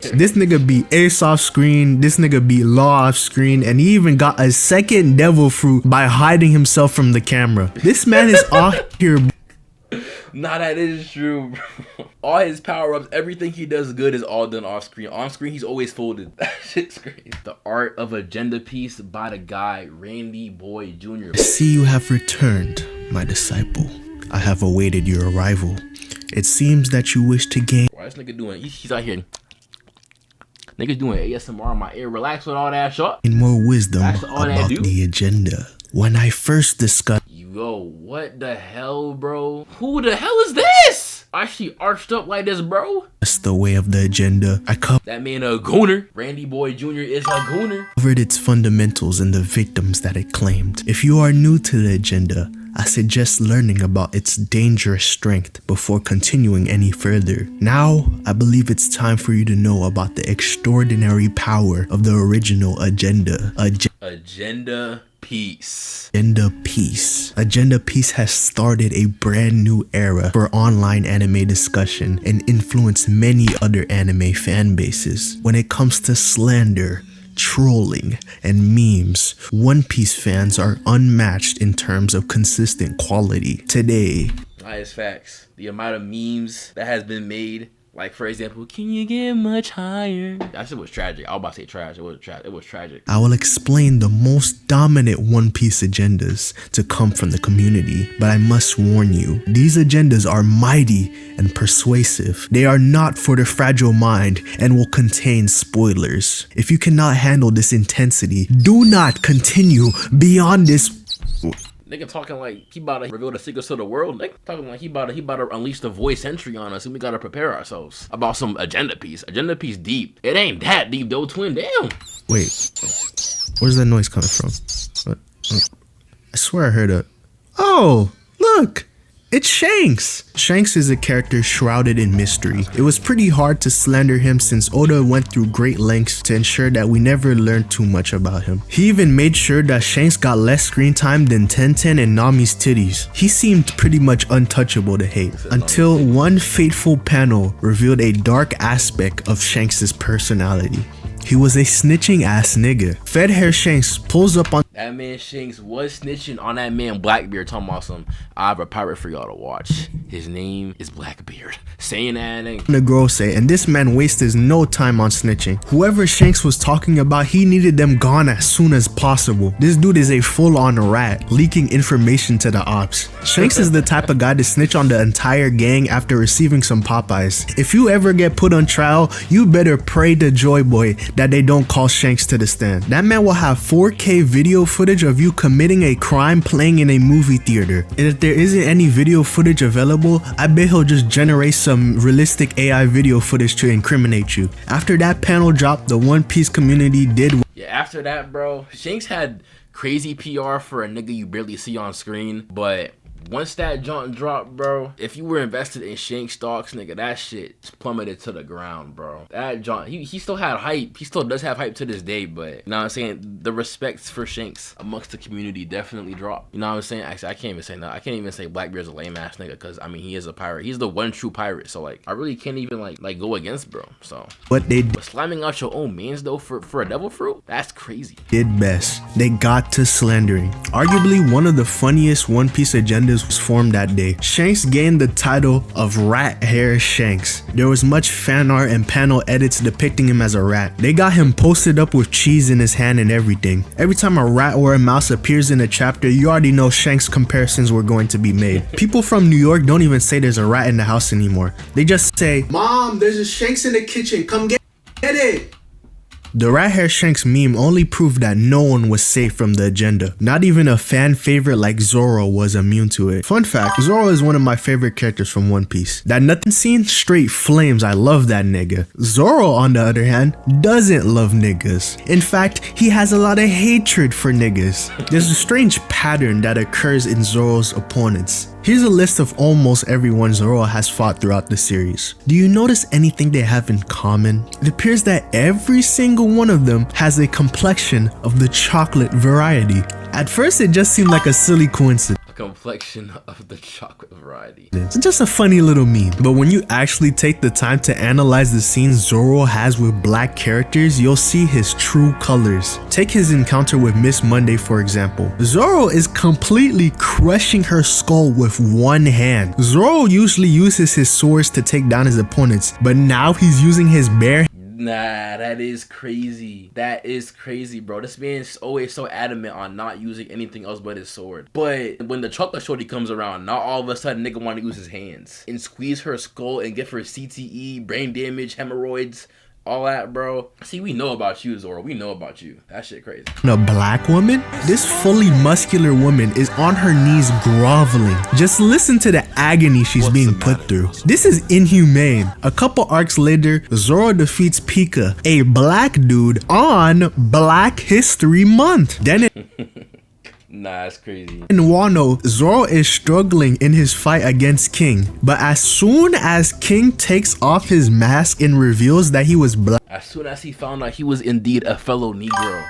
This nigga beat Ace off screen, this nigga beat Law off screen, and he even got a second devil fruit by hiding himself from the camera. This man is out here. Nah, that is true, bro. All his power-ups, everything he does good is all done off-screen. On-screen, he's always folded. That shit's crazy. The Art of Agenda piece by the guy, Randy Boy Jr. I see you have returned, my disciple. I have awaited your arrival. It seems that you wish to gain... Why this nigga doing... He's out here... Niggas doing ASMR in my ear. Relax with all that shit. More wisdom about the agenda. When I first discussed... Yo, what the hell, bro? Who the hell is this? I actually arched up like this, bro. That's the way of the agenda. I covered that man a gooner. Randy Boy Jr. is a gooner. Covered its fundamentals and the victims that it claimed. If you are new to the agenda, I suggest learning about its dangerous strength before continuing any further. Now, I believe it's time for you to know about the extraordinary power of the original agenda. Agenda Peace. Agenda Peace. Agenda Peace has started a brand new era for online anime discussion and influenced many other anime fan bases. When it comes to slander, trolling, and memes, One Piece fans are unmatched in terms of consistent quality. Today, highest facts. The amount of memes that has been made, like for example, can you get much higher? That shit was tragic. I was about to say trash. It was tragic. I will explain the most dominant One Piece agendas to come from the community, but I must warn you, these agendas are mighty and persuasive. They are not for the fragile mind and will contain spoilers. If you cannot handle this intensity, do not continue beyond this. Nigga talking like he about to reveal the secrets to the world. Nigga talking like he about to unleash the voice entry on us, and we gotta prepare ourselves about some agenda piece. Agenda piece deep. It ain't that deep though, twin. Damn. Wait, where's that noise coming from? I swear I heard a... Oh, look! It's Shanks! Shanks is a character shrouded in mystery. It was pretty hard to slander him since Oda went through great lengths to ensure that we never learned too much about him. He even made sure that Shanks got less screen time than Tenten and Nami's titties. He seemed pretty much untouchable to hate, until one fateful panel revealed a dark aspect of Shanks' personality. He was a snitching ass nigga. Fed hair Shanks pulls up on... That man Shanks was snitching on that man Blackbeard, talking about some, I have a pirate for y'all to watch. His name is Blackbeard. Saying that and the girl say, and this man wasted no time on snitching. Whoever Shanks was talking about, he needed them gone as soon as possible. This dude is a full-on rat, leaking information to the ops. Shanks is the type of guy to snitch on the entire gang after receiving some Popeyes. If you ever get put on trial, you better pray to Joy Boy that they don't call Shanks to the stand. That man will have 4K video footage of you committing a crime playing in a movie theater. And if there isn't any video footage available, I bet he'll just generate some realistic AI video footage to incriminate you. After that panel dropped, the One Piece community did... Yeah, after that, bro, Shanks had crazy PR for a nigga you barely see on screen, but once that jaunt dropped, bro, if you were invested in Shanks stocks, nigga, that shit plummeted to the ground, bro. That jaunt, he still had hype. He still does have hype to this day, but you know what I'm saying? The respect for Shanks amongst the community definitely dropped. You know what I'm saying? Actually, I can't even say that. I can't even say Blackbeard's a lame ass nigga, because I mean, he is a pirate. He's the one true pirate. So like, I really can't even like go against bro. So but slamming out your own mans though for a devil fruit, that's crazy. Did best. They got to slandering. Arguably one of the funniest One Piece agendas was formed that day. Shanks gained the title of Rat Hair Shanks. There was much fan art and panel edits depicting him as a rat. They got him posted up with cheese in his hand and everything. Every time a rat or a mouse appears in a chapter, you already know Shanks comparisons were going to be made. People from New York don't even say there's a rat in the house anymore. They just say, "Mom, there's a Shanks in the kitchen, come get it." The Rat Hair Shanks meme only proved that no one was safe from the agenda. Not even a fan favorite like Zoro was immune to it. Fun fact, Zoro is one of my favorite characters from One Piece. That nothing scene, straight flames, I love that nigga. Zoro, on the other hand, doesn't love niggas. In fact, he has a lot of hatred for niggas. There's a strange pattern that occurs in Zoro's opponents. Here's a list of almost everyone Zoro has fought throughout the series. Do you notice anything they have in common? It appears that every single one of them has a complexion of the chocolate variety. At first it just seemed like a silly coincidence. complexion of the chocolate variety. It's just a funny little meme. But when you actually take the time to analyze the scenes Zoro has with black characters, you'll see his true colors. Take his encounter with Miss Monday for example. Zoro is completely crushing her skull with one hand. Zoro usually uses his swords to take down his opponents, but now he's using his bare. Nah, that is crazy. That is crazy, bro. This man's always so adamant on not using anything else but his sword. But when the chocolate shorty comes around, not all of a sudden nigga want to use his hands and squeeze her skull and give her CTE, brain damage, hemorrhoids, all that, bro. See, we know about you, Zoro. We know about you. That shit crazy. A black woman? This fully muscular woman is on her knees groveling. Just listen to the agony she's being put through. This is inhumane. A couple arcs later, Zoro defeats Pika, a black dude, on Black History Month. Then Nah, it's crazy. In Wano, Zoro is struggling in his fight against King, but as soon as King takes off his mask and reveals that he was black, as soon as he found out he was indeed a fellow Negro,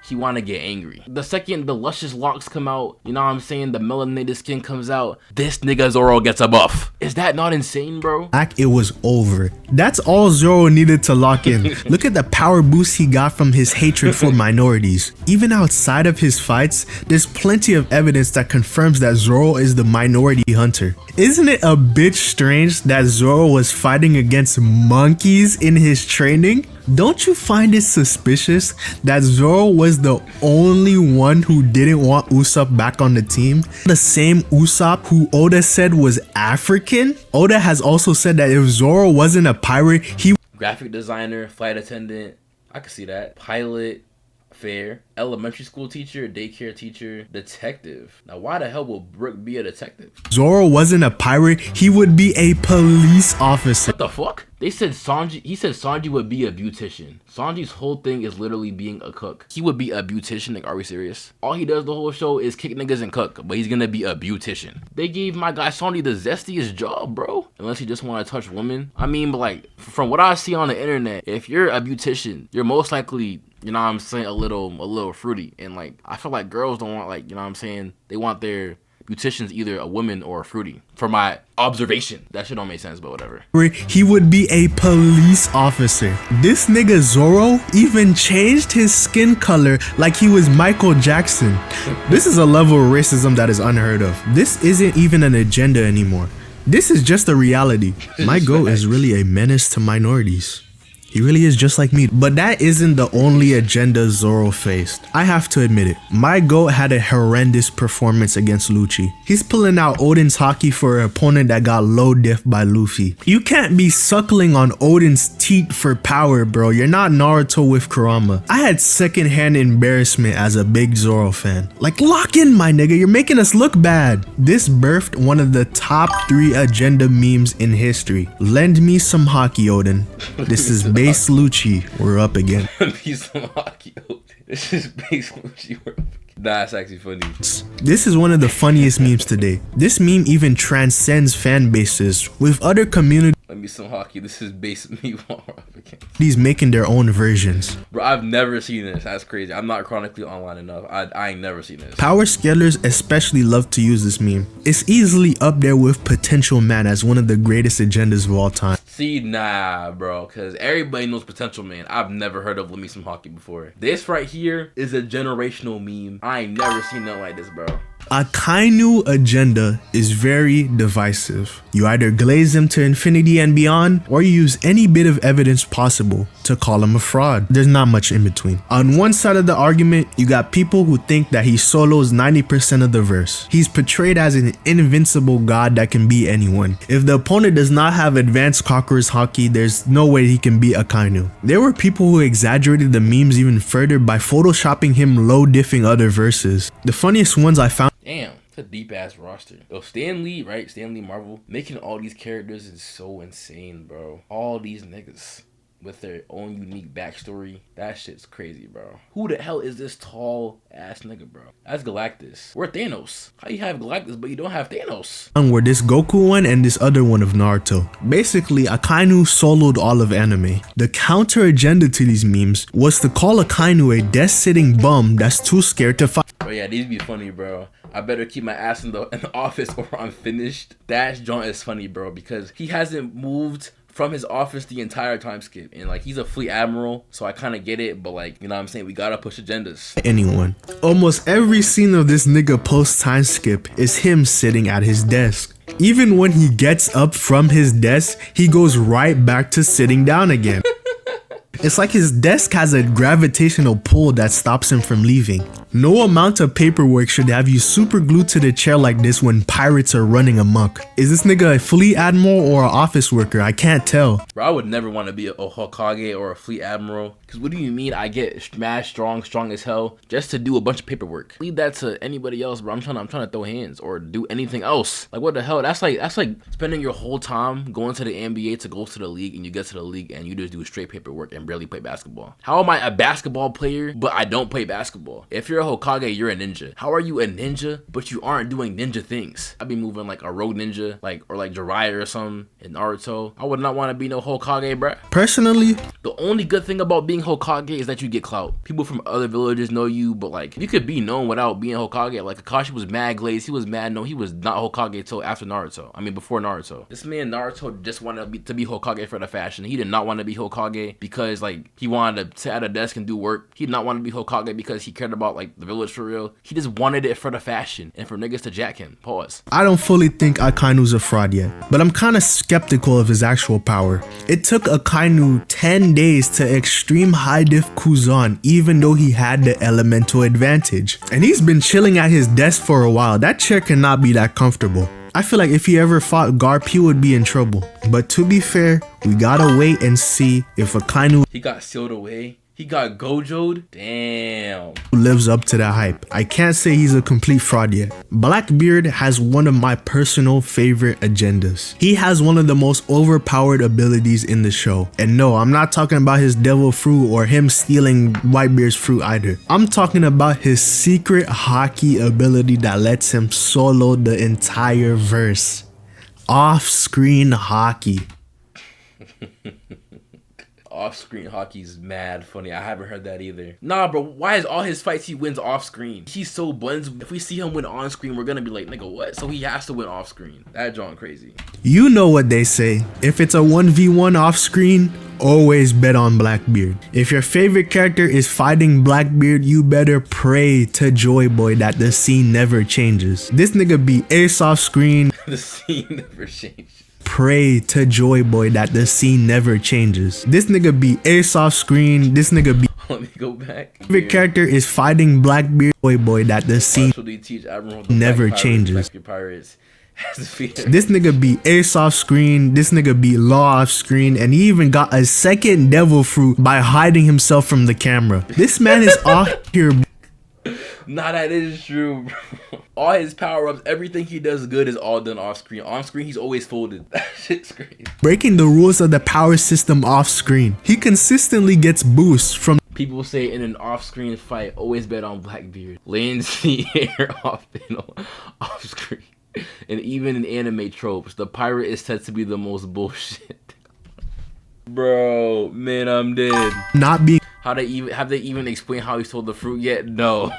he wanna get angry. The second the luscious locks come out, you know what I'm saying, the melanated skin comes out, this nigga Zoro gets a buff. Is that not insane, bro? It was over. That's all Zoro needed to lock in. Look at the power boost he got from his hatred for minorities. Even outside of his fights, there's plenty of evidence that confirms that Zoro is the minority hunter. Isn't it a bit strange that Zoro was fighting against monkeys in his training? Don't you find it suspicious that Zoro was the only one who didn't want Usopp back on the team? The same Usopp who Oda said was African? Oda has also said that if Zoro wasn't a pirate, he graphic designer, flight attendant, I could see that. Pilot, fair, elementary school teacher, daycare teacher, detective. Now why the hell will Brook be a detective? Zoro wasn't a pirate, he would be a police officer. What the fuck? They said Sanji, he said Sanji would be a beautician. Sanji's whole thing is literally being a cook. He would be a beautician, like, are we serious? All he does the whole show is kick niggas and cook, but he's gonna be a beautician. They gave my guy Sanji the zestiest job, bro. Unless you just want to touch women. I mean, but like, from what I see on the internet, if you're a beautician, you're most likely, you know what I'm saying, a little fruity. And like, I feel like girls don't want, like, you know what I'm saying, they want their beauticians either a woman or a fruity. For my observation, that shit don't make sense, but whatever. He would be a police officer. This nigga Zoro even changed his skin color like he was Michael Jackson. This is a level of racism that is unheard of. This isn't even an agenda anymore. This is just a reality. My goat is really a menace to minorities. He really is just like me. But that isn't the only agenda Zoro faced. I have to admit it. My GOAT had a horrendous performance against Lucci. He's pulling out Oden's haki for an opponent that got low diff by Luffy. You can't be suckling on Oden's teat for power, bro. You're not Naruto with Kurama. I had secondhand embarrassment as a big Zoro fan. Like, lock in, my nigga. You're making us look bad. This birthed one of the top 3 agenda memes in history. Lend me some haki, Oden. This is Base Lucci, we're up again. Piece of haki. This is Base Lucci, we're up again. That's actually funny. This is one of the funniest memes today. This meme even transcends fan bases, with other communities. Let me some haki. This is Base me we're up again. These making their own versions. Bro, I've never seen this. That's crazy. I'm not chronically online enough. I ain't never seen this. Power scalers especially love to use this meme. It's easily up there with Potential Man as one of the greatest agendas of all time. See, nah, bro, because everybody knows Potential Man. I've never heard of Let Me Some Haki before. This right here is a generational meme. I ain't never seen nothing like this, bro. Akainu agenda is very divisive. You either glaze him to infinity and beyond, or you use any bit of evidence possible to call him a fraud. There's not much in between. On one side of the argument, you got people who think that he solos 90% of the verse. He's portrayed as an invincible god that can beat anyone. If the opponent does not have advanced Kakuru's haki, there's no way he can beat Akainu. There were people who exaggerated the memes even further by photoshopping him low diffing other verses. The funniest ones I found. Damn, it's a deep ass roster. Yo, Stan Lee, right? Stan Lee Marvel, making all these characters is so insane, bro. All these niggas with their own unique backstory. That shit's crazy, bro. Who the hell is this tall ass nigga, bro? That's Galactus. We're Thanos. How you have Galactus but you don't have Thanos? Were this Goku one and this other one of Naruto. Basically, Akainu soloed all of anime. The counter agenda to these memes was to call Akainu a death-sitting bum that's too scared to fight. Oh yeah, Yeah, these be funny, bro. I better keep my ass in the office or I'm finished. That joint is funny, bro, because he hasn't moved from his office the entire time skip, and like he's a fleet admiral, so I kind of get it, but like, you know what I'm saying, we gotta push agendas. Anyone. Almost every scene of this nigga post time skip is him sitting at his desk. Even when he gets up from his desk, he goes right back to sitting down again. It's like his desk has a gravitational pull that stops him from leaving. No amount of paperwork should have you super glued to the chair like this when pirates are running amok. Is this nigga a fleet admiral or an office worker? I can't tell. Bro, I would never want to be a Hokage or a fleet admiral. Because what do you mean I get smashed strong as hell just to do a bunch of paperwork? Leave that to anybody else, bro. I'm trying to throw hands or do anything else. Like, what the hell? That's like spending your whole time going to the NBA to go to the league, and you get to the league and you just do straight paperwork and barely play basketball. How am I a basketball player but I don't play basketball? If you're a Hokage, you're a ninja. How are you a ninja but you aren't doing ninja things? I'd be moving like a rogue ninja, or like Jiraiya or something in Naruto. I would not want to be no Hokage, bruh. Personally, the only good thing about being Hokage is that you get clout. People from other villages know you, but like you could be known without being Hokage. Like Kakashi was mad glazed. He was mad known. He was not Hokage till after Naruto. I mean, before Naruto. This man Naruto just wanted to be Hokage for the fashion. He did not want to be Hokage because like he wanted to sit at a desk and do work. He did not want to be Hokage because he cared about like the village for real. He just wanted it for the fashion and for niggas to jack him. Pause. I don't fully think Akainu's a fraud yet, but I'm kind of skeptical of his actual power. It took Akainu 10 days to extreme high diff Kuzan even though he had the elemental advantage. And he's been chilling at his desk for a while. That chair cannot be that comfortable. I feel like if he ever fought Garp, he would be in trouble. But to be fair, we gotta wait and see if Akainu he got sealed away. He got gojo'd? Damn. Lives up to that hype. I can't say he's a complete fraud yet. Blackbeard has one of my personal favorite agendas. He has one of the most overpowered abilities in the show. And no, I'm not talking about his devil fruit or him stealing Whitebeard's fruit either. I'm talking about his secret haki ability that lets him solo the entire verse. Off-screen haki. Off-screen hockey's mad funny. I haven't heard that either. Nah, bro, why is all his fights he wins off-screen? He's so buns. If we see him win on-screen, we're gonna be like, nigga, what? So he has to win off-screen. That John crazy. You know what they say. If it's a 1v1 off-screen, always bet on Blackbeard. If your favorite character is fighting Blackbeard, you better pray to Joy Boy that the scene never changes. This nigga be ace off-screen. The scene never changes. Pray to Joy Boy that the scene never changes. This nigga be ace off screen. This nigga be let me go back. Favorite character is fighting Blackbeard. Joy Boy that the scene never changes. This nigga be ace off screen. This nigga be law off screen, and he even got a second devil fruit by hiding himself from the camera. This man is off here. Nah, that is true, bro. All his power-ups, everything he does good is all done off-screen. On-screen, he's always folded. That shit's crazy. Breaking the rules of the power system off-screen. He consistently gets boosts from... People say in an off-screen fight, always bet on Blackbeard. Lands the air off-screen. And even in anime tropes, the pirate is said to be the most bullshit. Bro, man, I'm dead. Not being... Have they even explained how he stole the fruit yet? No.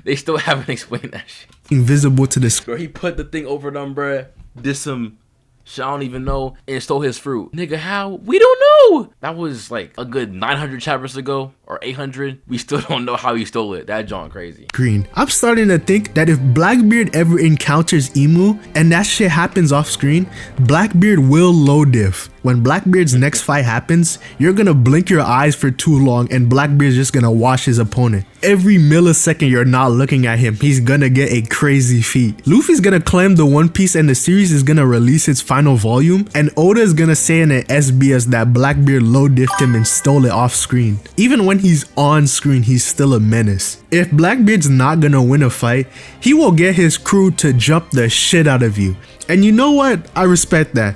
They still haven't explained that shit. Invisible to the bro, he put the thing over them, bruh. Did some shit I don't even know and stole his fruit. Nigga, how? We don't know. That was like a good 900 chapters ago or 800. We still don't know how he stole it. That John crazy. Green. I'm starting to think that if Blackbeard ever encounters Emu and that shit happens off screen, Blackbeard will low diff. When Blackbeard's next fight happens, you're gonna blink your eyes for too long and Blackbeard's just gonna wash his opponent. Every millisecond you're not looking at him, he's gonna get a crazy feat. Luffy's gonna claim the One Piece and the series is gonna release its final volume, and Oda is gonna say in an SBS that Blackbeard low diffed him and stole it off screen. Even when he's on screen, he's still a menace. If Blackbeard's not gonna win a fight, he will get his crew to jump the shit out of you. And you know what? I respect that.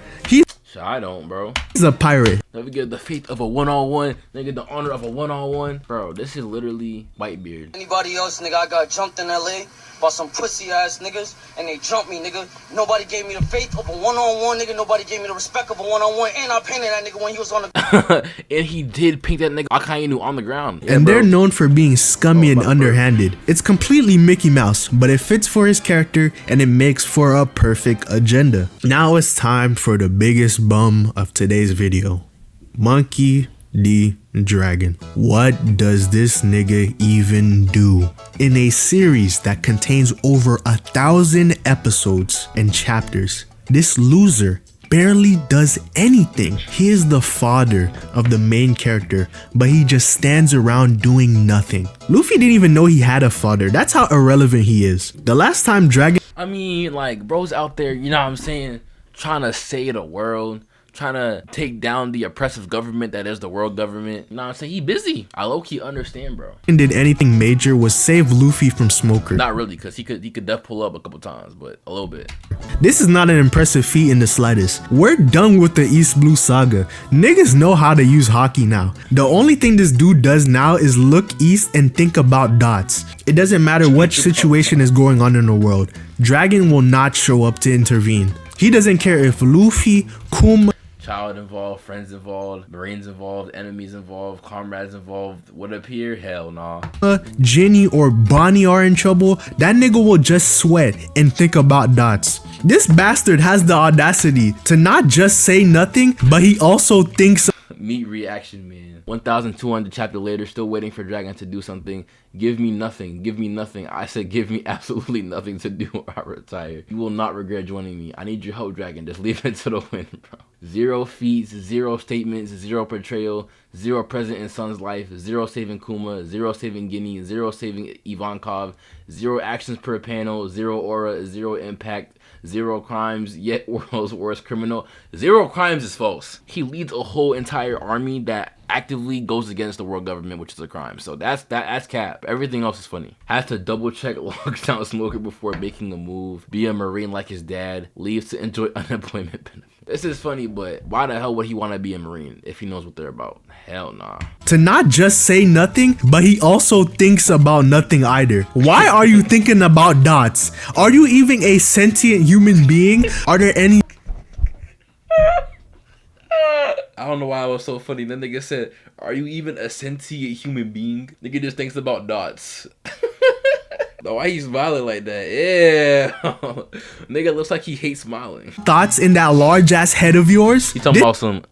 I don't, bro. He's a pirate. Never get the faith of a one-on-one. Nigga, the honor of a one-on-one. Bro, this is literally Whitebeard. Anybody else, nigga, I got jumped in LA. by some pussy ass niggas, and they jumped me, nigga. Nobody gave me the faith of a one-on-one, nigga. Nobody gave me the respect of a one-on-one, and I painted that nigga when he was on the and he did paint that nigga Akainu on the ground. And they're known for being scummy and underhanded. It's completely Mickey Mouse, but it fits for his character and it makes for a perfect agenda. Now it's time for the biggest bum of today's video. Monkey D. Dragon. What does this nigga even do? In a series that contains over 1,000 episodes and chapters, this loser barely does anything. He is the father of the main character, but he just stands around doing nothing. Luffy didn't even know he had a father. That's how irrelevant he is. The last time Dragon... I mean, like, bro's out there, you know what I'm saying, trying to save the world, trying to take down the oppressive government that is the world government. You know what I'm saying? He busy. I low-key understand, bro. Did anything major was save Luffy from Smoker. Not really, because he could def pull up a couple times, but a little bit. This is not an impressive feat in the slightest. We're done with the East Blue saga. Niggas know how to use haki now. The only thing this dude does now is look east and think about dots. It doesn't matter what situation is going on in the world. Dragon will not show up to intervene. He doesn't care if Luffy, Kuma, child involved, friends involved, marines involved, enemies involved, comrades involved would appear. Hell nah. Ginny or Bonnie are in trouble. That nigga will just sweat and think about dots. This bastard has the audacity to not just say nothing, but he also thinks. Meat reaction, man. 1,200 chapter later, still waiting for Dragon to do something. Give me nothing. Give me nothing. I said give me absolutely nothing to do or I retire. You will not regret joining me. I need your help, Dragon. Just leave it to the wind, bro. 0 feats, 0 statements, 0 portrayal, 0 present in Sun's life, 0 saving Kuma, 0 saving Guinea, 0 saving Ivankov, 0 actions per panel, 0 aura, 0 impact, 0 crimes, yet world's worst criminal. 0 crimes is false. He leads a whole entire army that actively goes against the world government, which is a crime. So that's cap. Everything else is funny. Has to double check locks down Smoker before making a move. Be a marine like his dad. Leaves to enjoy unemployment benefits. This is funny, but why the hell would he want to be a marine if he knows what they're about? Hell nah. To not just say nothing, but he also thinks about nothing either. Why are you thinking about dots? Are you even a sentient human being? Are there any... I don't know why it was so funny. Then nigga said, are you even a sentient human being? Nigga just thinks about dots. Why he's smiling like that? Yeah. Nigga looks like he hates smiling. Thoughts in that large ass head of yours? He talking about some...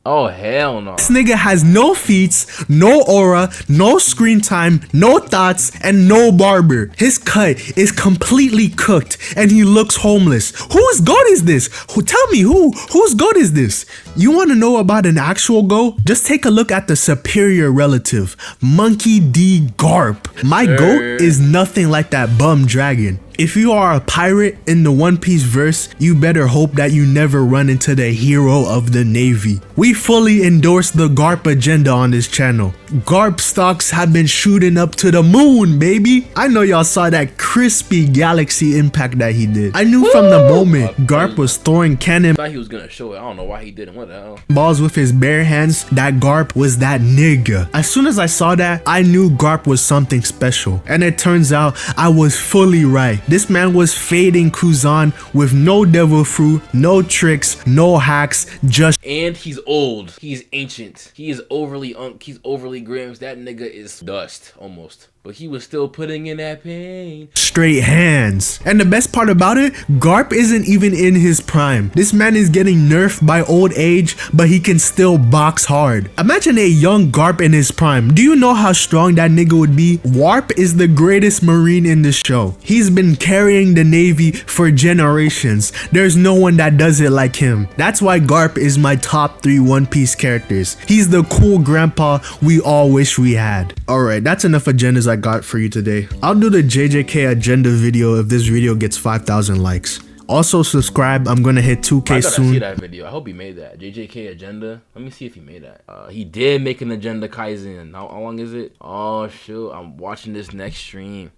Oh, hell no. This nigga has no feats, no aura, no screen time, no thoughts, and no barber. His cut is completely cooked and he looks homeless. Whose goat is this? Tell me whose goat is this? You want to know about an actual goat? Just take a look at the superior relative, Monkey D. Garp. My goat is nothing like that bum dragon. If you are a pirate in the One Piece verse, you better hope that you never run into the hero of the Navy. We fully endorse the Garp agenda on this channel. Garp stocks have been shooting up to the moon, baby. I know y'all saw that crispy galaxy impact that he did. I knew from the moment Garp was throwing cannon I thought he was gonna show it. I don't know why he didn't. What the hell? balls with his bare hands, that Garp was that nigga. As soon as I saw that, I knew Garp was something special. And it turns out I was fully right. This man was fading Kuzan with no devil fruit, no tricks, no hacks, just... And he's old. He's ancient. He is overly he's overly grims. That nigga is dust, almost. But he was still putting in that pain. Straight hands. And the best part about it, Garp isn't even in his prime. This man is getting nerfed by old age, but he can still box hard. Imagine a young Garp in his prime. Do you know how strong that nigga would be? Warp is the greatest marine in the show. He's been carrying the Navy for generations. There's no one that does it like him. That's why Garp is my top 3 One Piece characters. He's the cool grandpa we all wish we had. Alright, that's enough agendas I got for you today. I'll do the JJK agenda video if this video gets 5,000 likes. Also subscribe. I'm gonna hit 2K I gotta soon. see that video. I hope he made that JJK agenda. Let me see if he made that. He did make an agenda Kaizen. How long is it? Oh shoot, I'm watching this next stream.